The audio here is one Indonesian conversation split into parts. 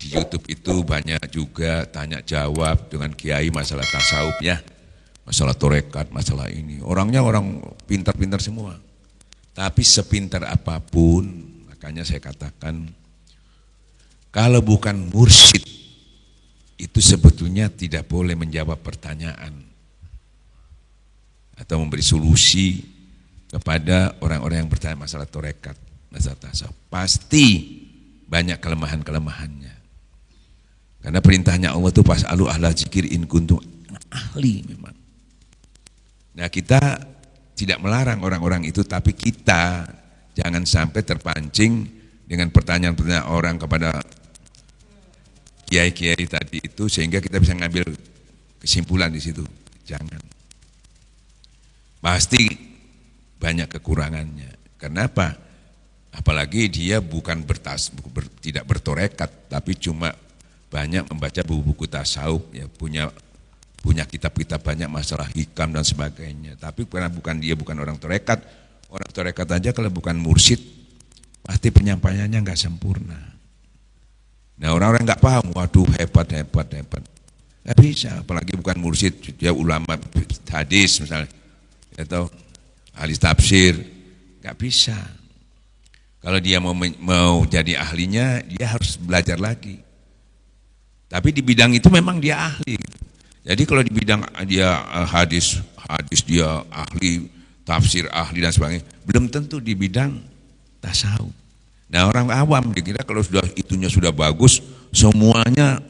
di YouTube itu banyak juga tanya jawab dengan kiai masalah tasawuf ya, masalah torekat, masalah ini. Orangnya orang pintar-pintar semua. Tapi sepintar apapun, makanya saya katakan, kalau bukan mursyid, itu sebetulnya tidak boleh menjawab pertanyaan atau memberi solusi kepada orang-orang yang bertanya masalah torekat, masalah tasawuf. Pasti banyak kelemahan-kelemahannya. Karena perintahnya Allah itu fas'alu ahla dzikir in kuntum, ahli memang. Nah, kita tidak melarang orang-orang itu, tapi kita jangan sampai terpancing dengan pertanyaan-pertanyaan orang kepada kiai-kiai tadi itu sehingga kita bisa ngambil kesimpulan di situ. Jangan. Pasti banyak kekurangannya. Kenapa? Apalagi dia bukan tidak bertorekat, tapi cuma banyak membaca buku-buku tasawuf, ya, punya kitab-kitab banyak masalah hikam dan sebagainya. Tapi karena dia bukan orang torekat aja kalau bukan mursyid, pasti penyampaiannya nggak sempurna. Nah, orang-orang nggak paham, waduh hebat. Nggak bisa, apalagi bukan mursyid, dia ulama hadis misalnya, atau ahli tafsir, nggak bisa. Kalau dia mau jadi ahlinya, dia harus belajar lagi. Tapi di bidang itu memang dia ahli. Jadi kalau di bidang dia hadis dia ahli, tafsir ahli dan sebagainya, belum tentu di bidang tasawuf. Nah, orang awam dikira kalau itunya sudah bagus, semuanya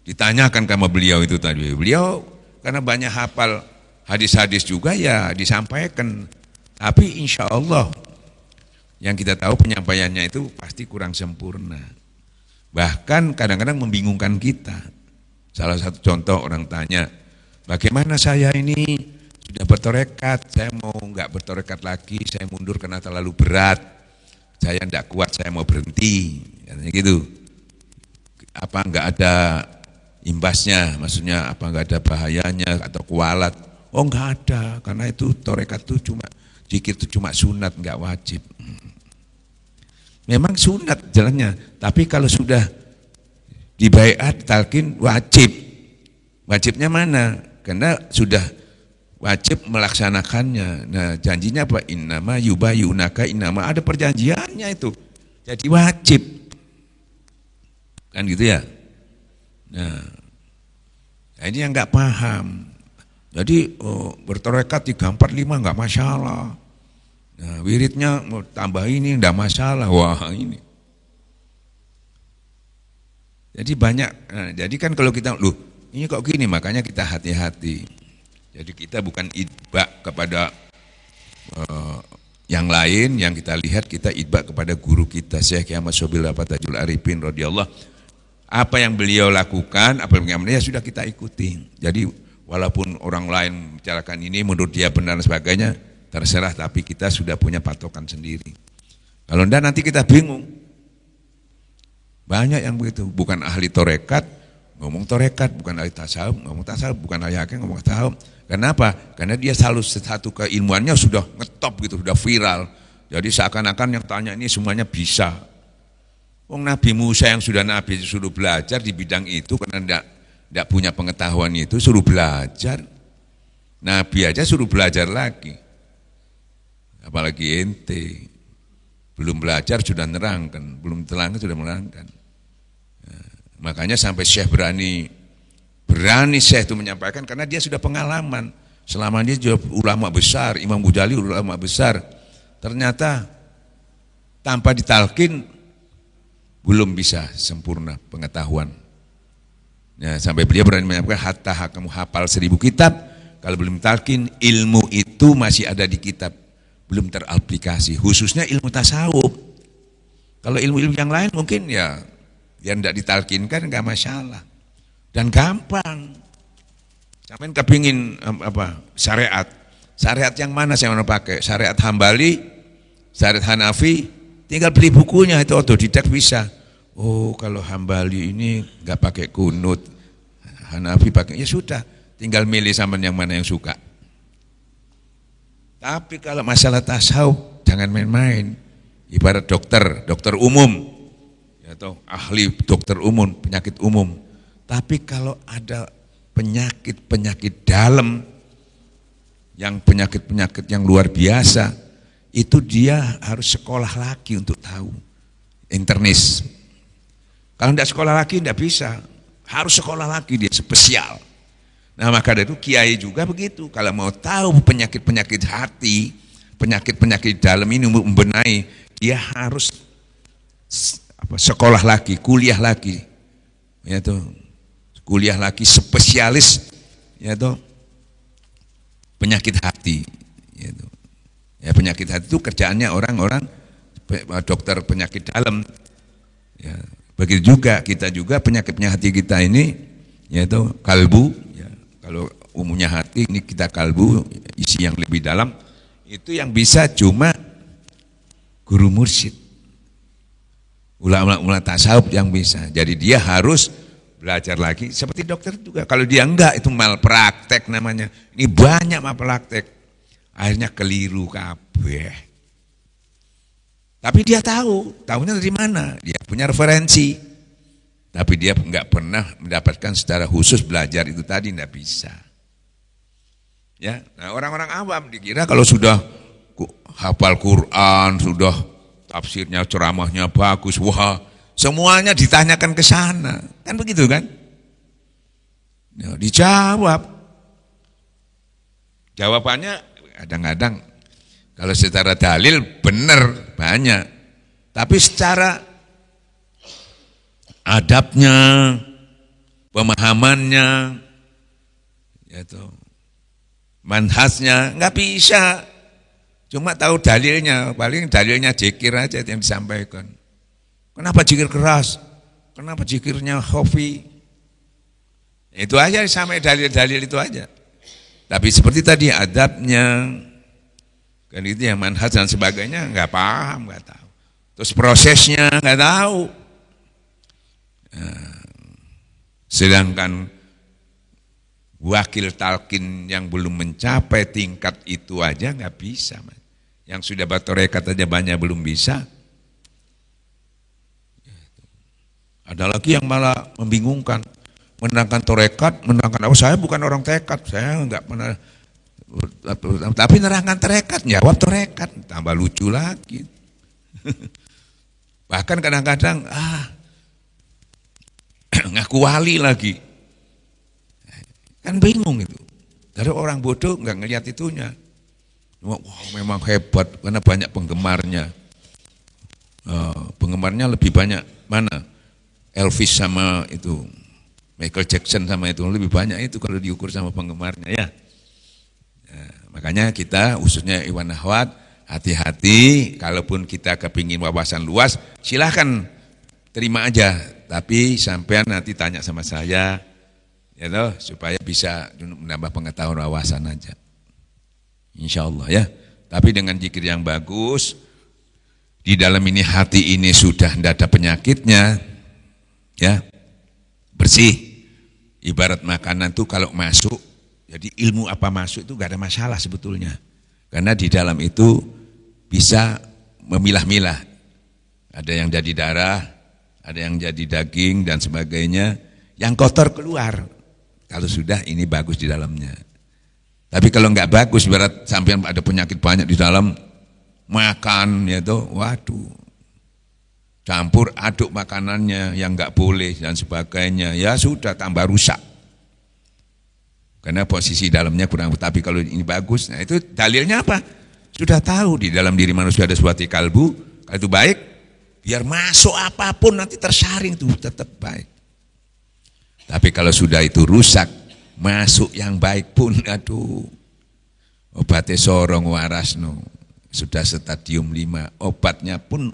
ditanyakan sama beliau itu tadi. Beliau karena banyak hafal hadis-hadis juga ya disampaikan. Tapi insya Allah yang kita tahu penyampaiannya itu pasti kurang sempurna. Bahkan kadang-kadang membingungkan kita. Salah satu contoh orang tanya, bagaimana saya ini sudah bertorekat, saya mau nggak bertorekat lagi, saya mundur karena terlalu berat, saya tidak kuat, saya mau berhenti, katanya gitu. Apa nggak ada imbasnya, maksudnya apa nggak ada bahayanya atau kualat? Oh nggak ada, karena itu torekat itu cuma zikir itu cuma sunat, nggak wajib. Memang sunat jalannya, tapi kalau sudah dibaiat talqin wajib. Wajibnya mana? Karena sudah wajib melaksanakannya. Nah, janjinya apa? Innama yubayunaka, innama ada perjanjiannya itu. Jadi wajib. Kan gitu ya? Nah, ini yang nggak paham. Jadi bertorekat 3, 4, 5 nggak masalah. Nah, wiridnya mau tambah ini enggak masalah. Wah, ini. Jadi banyak. Nah, jadi kan kalau kita ini kok gini, makanya kita hati-hati. Jadi kita bukan idba kepada yang lain, yang kita lihat kita idba kepada guru kita Syekh Ahmad Sobil Tajul Arifin radhiyallahu. Apa yang beliau lakukan, apa yang beliau sudah kita ikuti. Jadi walaupun orang lain bicarakan ini menurut dia benar dan sebagainya, terserah, tapi kita sudah punya patokan sendiri. Kalau enggak nanti kita bingung. Banyak yang begitu, bukan ahli torekat, ngomong torekat, bukan ahli tasawuf, ngomong tasawuf, bukan ahli hakim, ngomong tasawuf. Kenapa? Karena dia selalu satu keilmuannya sudah ngetop gitu, sudah viral. Jadi seakan-akan yang tanya ini semuanya bisa. Nabi Musa yang sudah Nabi suruh belajar di bidang itu, karena enggak punya pengetahuan itu, suruh belajar. Nabi aja suruh belajar lagi. Apalagi ente belum belajar sudah nerangkan, belum terangkan sudah menerangkan. Nah, makanya sampai Syekh berani Syekh itu menyampaikan karena dia sudah pengalaman. Selama dia juga ulama besar, Imam Ghazali ulama besar. Ternyata tanpa ditalkin belum bisa sempurna pengetahuan. Nah, sampai beliau berani menyampaikan hatta kamu hafal 1000 kitab, kalau belum talkin ilmu itu masih ada di kitab. Belum teraplikasi, khususnya ilmu tasawuf. Kalau ilmu-ilmu yang lain mungkin ya yang tidak ditalkinkan enggak masalah. Dan gampang. Sampeyan kepingin syariat. Syariat yang mana saya mau pakai? Syariat Hambali, syariat Hanafi, tinggal beli bukunya itu otodidak bisa. Oh, kalau Hambali ini enggak pakai kunut. Hanafi pakai, ya sudah, tinggal milih sampean yang mana yang suka. Tapi kalau masalah tasawuf jangan main-main. Ibarat dokter umum. Ya, atau ahli dokter umum, penyakit umum. Tapi kalau ada penyakit-penyakit dalam, yang penyakit-penyakit yang luar biasa, itu dia harus sekolah lagi untuk tahu. Internis. Kalau tidak sekolah lagi tidak bisa, harus sekolah lagi, dia spesial. Nah maka dari itu kiai juga begitu, kalau mau tahu penyakit-penyakit hati, penyakit-penyakit dalam ini membenahi, dia harus sekolah lagi, kuliah lagi, ya tuh, kuliah lagi spesialis, ya tuh, penyakit hati, ya tuh. Ya penyakit hati itu kerjaannya orang-orang dokter penyakit dalam. Ya, begitu juga kita juga penyakitnya hati kita ini, yaitu kalbu. Ya, kalau umumnya hati ini kita kalbu, isi yang lebih dalam, itu yang bisa cuma guru mursyid, ulama-ulama tasawuf yang bisa. Jadi dia harus belajar lagi. Seperti dokter juga, kalau dia enggak itu malpraktek namanya. Ini banyak malpraktek. Akhirnya keliru kabeh. Tapi dia tahunya dari mana? Dia punya referensi. Tapi dia enggak pernah mendapatkan secara khusus belajar itu tadi, enggak bisa. Ya, nah orang-orang awam dikira kalau sudah hafal Quran, sudah tafsirnya, ceramahnya bagus, wah, semuanya ditanyakan ke sana. Kan begitu kan? Ya, dijawab. Jawabannya kadang-kadang kalau secara dalil benar banyak, tapi secara adabnya, pemahamannya, yaitu manhajnya nggak bisa. Cuma tahu dalilnya, paling dalilnya zikir aja yang disampaikan. Kenapa zikir keras? Kenapa zikirnya khafi? Itu aja, sampai dalil-dalil itu aja. Tapi seperti tadi adabnya, kan itu yang manhaj dan sebagainya nggak paham, nggak tahu. Terus prosesnya nggak tahu. Sedangkan wakil talqin yang belum mencapai tingkat itu aja nggak bisa, man. Yang sudah batorekat aja banyak belum bisa. Ada lagi yang malah membingungkan. Menerangkan torekat, menerangkan apa? Saya bukan orang tekat, saya enggak pernah. Tapi menerangkan torekat, jawab torekat, tambah lucu lagi. Bahkan kadang-kadang ngaku wali lagi, kan bingung itu. Dari orang bodoh enggak ngelihat itunya. Wah, memang hebat karena banyak penggemarnya. Penggemarnya lebih banyak mana? Elvis sama itu. Michael Jackson sama itu lebih banyak itu kalau diukur sama penggemarnya ya. Makanya kita khususnya Iwan Nahwat hati-hati, kalaupun kita kepingin wawasan luas silahkan terima aja, tapi sampean nanti tanya sama saya ya toh, supaya bisa menambah pengetahuan wawasan aja. Insya Allah ya. Tapi dengan zikir yang bagus, di dalam ini hati ini sudah tidak ada penyakitnya ya, bersih. Ibarat makanan tuh kalau masuk, jadi ilmu apa masuk itu gak ada masalah sebetulnya. Karena di dalam itu bisa memilah-milah. Ada yang jadi darah, ada yang jadi daging dan sebagainya. Yang kotor keluar. Kalau sudah ini bagus di dalamnya. Tapi kalau nggak bagus, ibarat sampai ada penyakit banyak di dalam, makan ya tuh, waduh. Campur aduk makanannya yang nggak boleh dan sebagainya, ya sudah tambah rusak. Karena posisi dalamnya kurang, tapi kalau ini bagus, nah itu dalilnya apa? Sudah tahu di dalam diri manusia ada suatu kalbu, kalau itu baik, biar masuk apapun nanti tersaring itu tetap baik. Tapi kalau sudah itu rusak, masuk yang baik pun, aduh, obatnya sorong warasno, sudah stadium 5, obatnya pun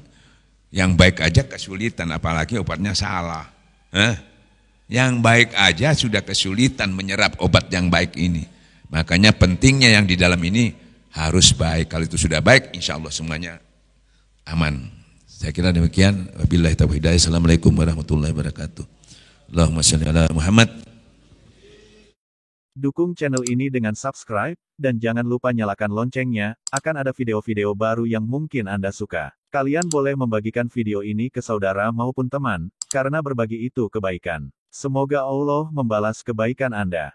yang baik aja kesulitan, apalagi obatnya salah. Yang baik aja sudah kesulitan menyerap obat yang baik ini. Makanya pentingnya yang di dalam ini harus baik. Kalau itu sudah baik, insya Allah semuanya aman. Saya kira demikian. Wabillahi taufiq hidayah. Assalamualaikum warahmatullahi wabarakatuh. Allahumma shalli ala Muhammad. Dukung channel ini dengan subscribe, dan jangan lupa nyalakan loncengnya, akan ada video-video baru yang mungkin Anda suka. Kalian boleh membagikan video ini ke saudara maupun teman, karena berbagi itu kebaikan. Semoga Allah membalas kebaikan Anda.